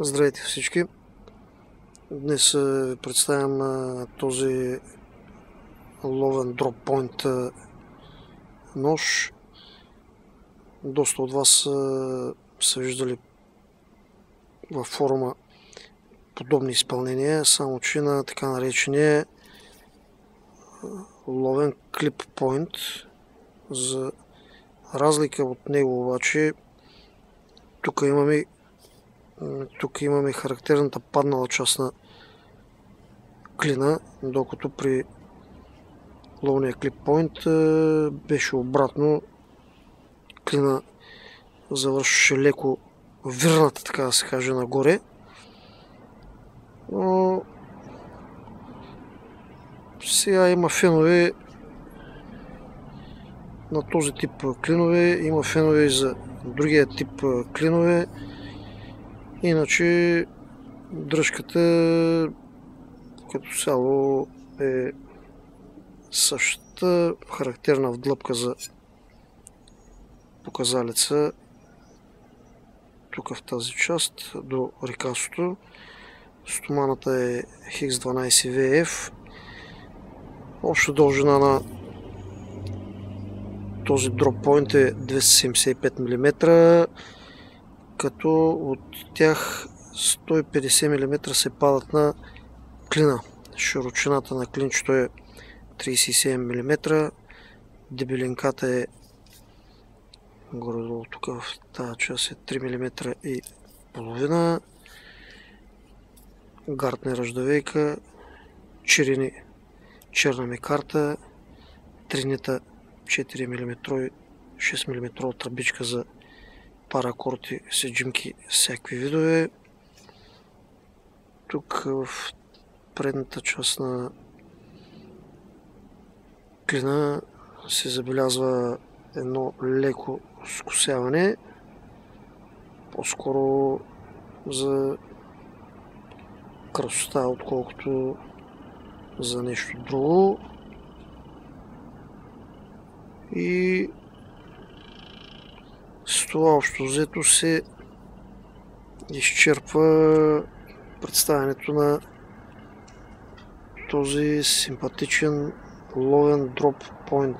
Здравейте всички! Днес представям този ловен дроппойнт нож. Доста от вас са виждали във форума подобни изпълнения, само че на така наречения ловен клиппойнт. За разлика от него обаче, тук имаме характерната паднала част на клина, докато при ловния клиппойнт беше обратно. Клина завършваше леко вирната, така да се каже, нагоре. Но сега има фенове на този тип клинове, има фенове и за другия тип клинове. Иначе дръжката като цяло е същата, характерна вдлъбка за показалеца тук в тази част до рекасото. Стоманата е X12VF. Обща дължина на този дроппойнт е 275 мм, като от тях 150 мм се падат на клина. Широчината на клинчето е 37 мм, дебелинката е горе-долу тук в тази част е 3 мм и половина. Гартнер ръждавейка, черени черна мекарта, тринита 4 мм и 6 мм тръбичка за паракорти, седжимки, всякакви видове. Тук в предната част на клина се забелязва едно леко скосяване, по-скоро за красота, отколкото за нещо друго. И с това общо взето се изчерпва представянето на този симпатичен ловен дроппойнт.